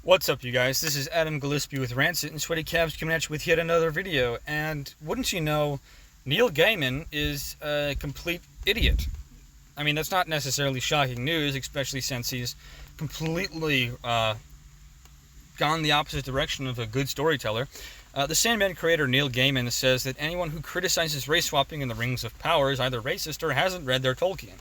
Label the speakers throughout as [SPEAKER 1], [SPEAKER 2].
[SPEAKER 1] What's up, you guys? This is Adam Gillespie with Rancid and Sweaty Cabs coming at you with yet another video. And wouldn't you know, Neil Gaiman is a complete idiot. I mean, that's not necessarily shocking news, especially since he's completely gone the opposite direction of a good storyteller. The Sandman creator Neil Gaiman says that anyone who criticizes race swapping in the Rings of Power is either racist or hasn't read their Tolkien.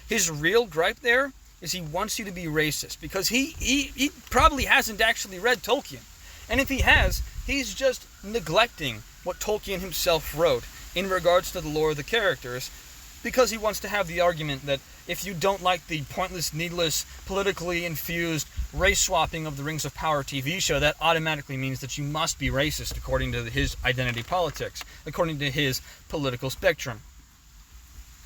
[SPEAKER 1] His real gripe there is he wants you to be racist, because he probably hasn't actually read Tolkien. And if he has, he's just neglecting what Tolkien himself wrote in regards to the lore of the characters, because he wants to have the argument that if you don't like the pointless, needless, politically infused race swapping of the Rings of Power TV show, that automatically means that you must be racist according to his identity politics, according to his political spectrum,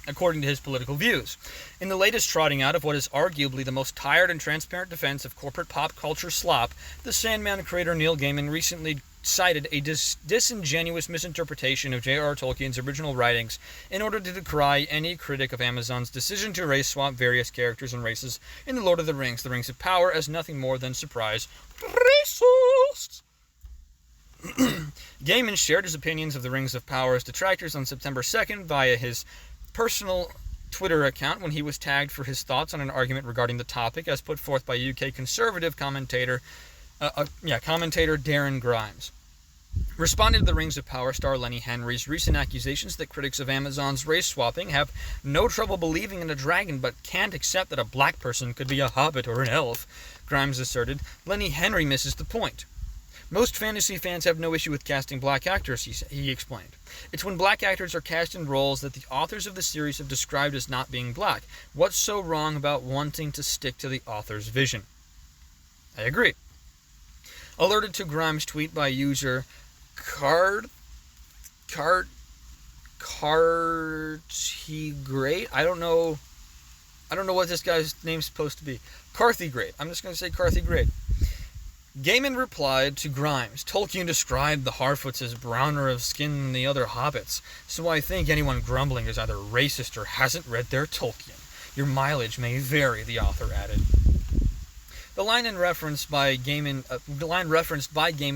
[SPEAKER 1] according to his political views. In the latest trotting out of what is arguably the most tired and transparent defense of corporate pop culture slop, the Sandman creator Neil Gaiman recently cited a disingenuous misinterpretation of J.R.R. Tolkien's original writings in order to decry any critic of Amazon's decision to race swap various characters and races in The Lord of the Rings of Power, as nothing more than surprise racist. Gaiman shared his opinions of the Rings of Power's detractors on September 2nd via his personal Twitter account when he was tagged for his thoughts on an argument regarding the topic as put forth by UK conservative commentator Darren Grimes. Responding to the Rings of Power star Lenny Henry's recent accusations that critics of Amazon's race swapping have no trouble believing in a dragon but can't accept that a black person could be a hobbit or an elf, Grimes asserted, Lenny Henry misses the point. Most fantasy fans have no issue with casting black actors, he explained. It's when black actors are cast in roles that the authors of the series have described as not being black. What's so wrong about wanting to stick to the author's vision? I agree. Alerted to Grimes' tweet by user Cartigrade. I don't know what this guy's name's supposed to be. Cartigrade. I'm just going to say Cartigrade. Gaiman replied to Grimes, Tolkien described the Harfoots as browner of skin than the other hobbits, so I think anyone grumbling is either racist or hasn't read their Tolkien. Your mileage may vary, the author added. The line referenced by Gaiman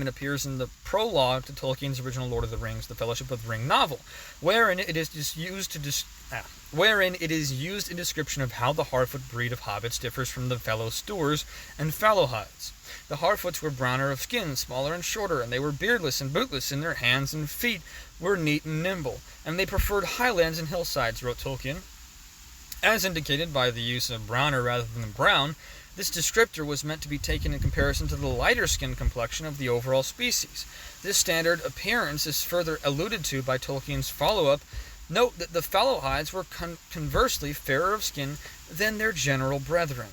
[SPEAKER 1] appears in the prologue to Tolkien's original Lord of the Rings, The Fellowship of the Ring novel, wherein it is used in description of how the Harfoot breed of hobbits differs from the fellow Stoors and Fallowhides. The Harfoots were browner of skin, smaller and shorter, and they were beardless and bootless, and their hands and feet were neat and nimble, and they preferred highlands and hillsides, wrote Tolkien. As indicated by the use of browner rather than brown, this descriptor was meant to be taken in comparison to the lighter skin complexion of the overall species. This standard appearance is further alluded to by Tolkien's follow-up. Note that the Fallowhides were conversely fairer of skin than their general brethren.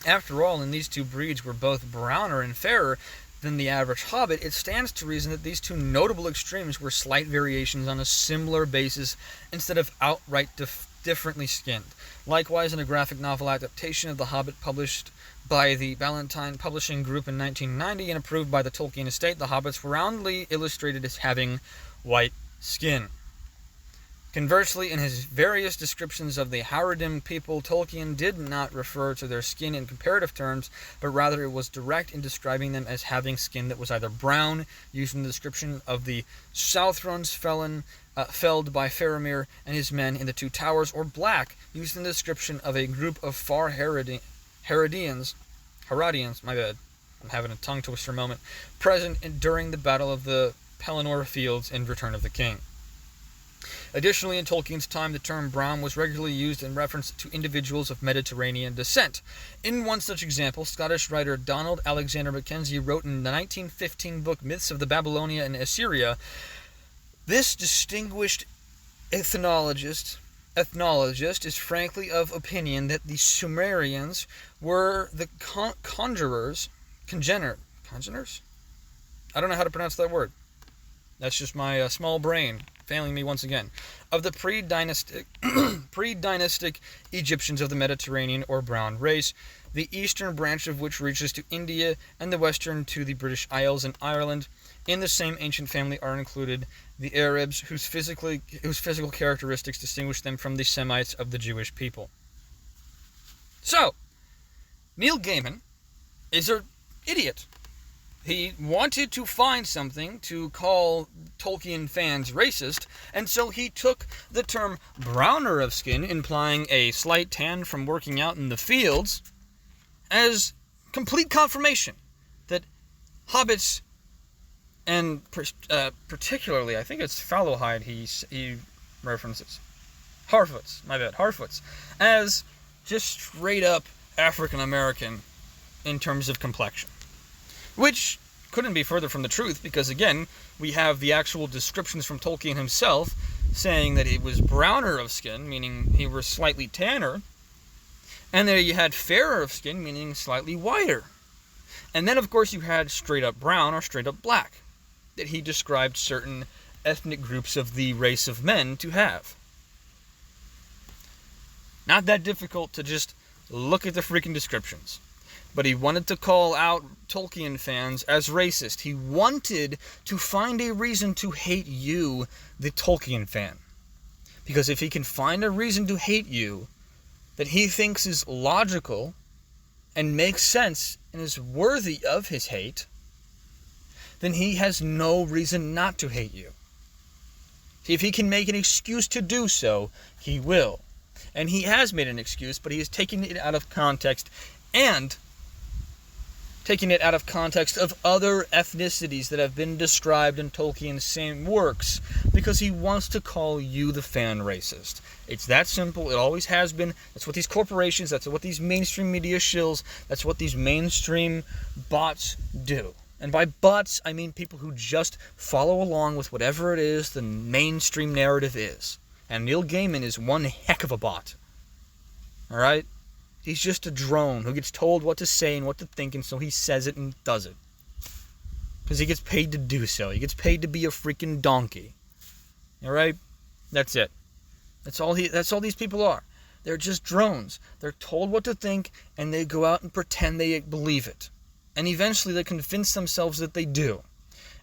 [SPEAKER 1] After all, and these two breeds were both browner and fairer than the average hobbit, it stands to reason that these two notable extremes were slight variations on a similar basis instead of outright differently skinned. Likewise, in a graphic novel adaptation of The Hobbit published by the Ballantine Publishing Group in 1990 and approved by the Tolkien estate, the hobbits were roundly illustrated as having white skin. Conversely, in his various descriptions of the Haredim people, Tolkien did not refer to their skin in comparative terms, but rather it was direct in describing them as having skin that was either brown, used in the description of the Southrons felled by Faramir and his men in the Two Towers, or black, used in the description of a group of far Haradians, my bad, I'm having a tongue twister moment, present during the Battle of the Pelennor Fields in Return of the King. Additionally, in Tolkien's time, the term brown was regularly used in reference to individuals of Mediterranean descent. In one such example, Scottish writer Donald Alexander Mackenzie wrote in the 1915 book Myths of the Babylonia and Assyria, this distinguished ethnologist is frankly of opinion that the Sumerians were the congeners? I don't know how to pronounce that word. That's just my small brain failing me once again, of the pre-dynastic Egyptians of the Mediterranean or brown race, the eastern branch of which reaches to India and the western to the British Isles and Ireland. In the same ancient family are included the Arabs, whose physical characteristics distinguish them from the Semites of the Jewish people. So, Neil Gaiman is an idiot. He wanted to find something to call Tolkien fans racist, and so he took the term browner of skin, implying a slight tan from working out in the fields, as complete confirmation that hobbits, and particularly, I think it's Fallowhide he references, Harfoots, as just straight up African American in terms of complexion. Which couldn't be further from the truth, because again, we have the actual descriptions from Tolkien himself saying that he was browner of skin, meaning he was slightly tanner, and then you had fairer of skin, meaning slightly whiter. And then, of course, you had straight up brown or straight up black, that he described certain ethnic groups of the race of men to have. Not that difficult to just look at the freaking descriptions. But he wanted to call out Tolkien fans as racist. He wanted to find a reason to hate you, the Tolkien fan. Because if he can find a reason to hate you that he thinks is logical and makes sense and is worthy of his hate, then he has no reason not to hate you. If he can make an excuse to do so, he will. And he has made an excuse, but he is taking it out of context, and taking it out of context of other ethnicities that have been described in Tolkien's same works, because he wants to call you, the fan, racist. It's that simple. It always has been. That's what these corporations, that's what these mainstream media shills, that's what these mainstream bots do. And by bots, I mean people who just follow along with whatever it is the mainstream narrative is. And Neil Gaiman is one heck of a bot. Alright? He's just a drone who gets told what to say and what to think, and so he says it and does it. Because he gets paid to do so. He gets paid to be a freaking donkey. Alright? That's it. That's all these people are. They're just drones. They're told what to think, and they go out and pretend they believe it. And eventually they convince themselves that they do.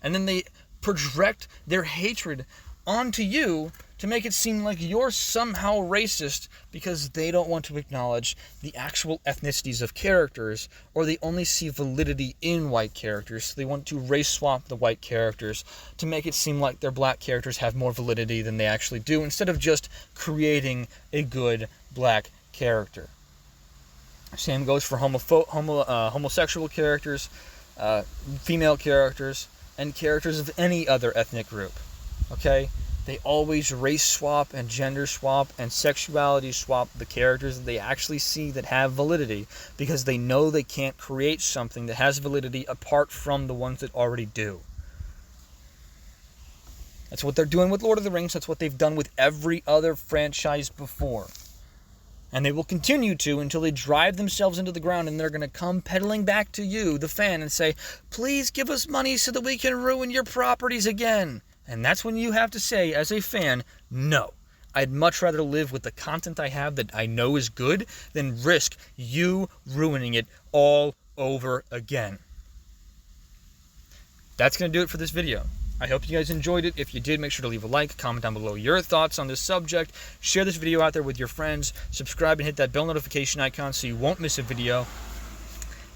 [SPEAKER 1] And then they project their hatred onto you to make it seem like you're somehow racist because they don't want to acknowledge the actual ethnicities of characters, or they only see validity in white characters, so they want to race swap the white characters to make it seem like their black characters have more validity than they actually do, instead of just creating a good black character. Same goes for homosexual characters, female characters, and characters of any other ethnic group. Okay? They always race swap and gender swap and sexuality swap the characters that they actually see that have validity, because they know they can't create something that has validity apart from the ones that already do. That's what they're doing with Lord of the Rings. That's what they've done with every other franchise before. And they will continue to until they drive themselves into the ground, and they're going to come peddling back to you, the fan, and say, please give us money so that we can ruin your properties again. And that's when you have to say, as a fan, no. I'd much rather live with the content I have that I know is good than risk you ruining it all over again. That's going to do it for this video. I hope you guys enjoyed it. If you did, make sure to leave a like, comment down below your thoughts on this subject, share this video out there with your friends, subscribe and hit that bell notification icon so you won't miss a video.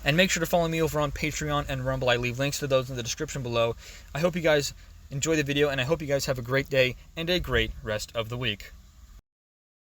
[SPEAKER 1] And make sure to follow me over on Patreon and Rumble. I leave links to those in the description below. I hope you guys enjoy the video, and I hope you guys have a great day and a great rest of the week.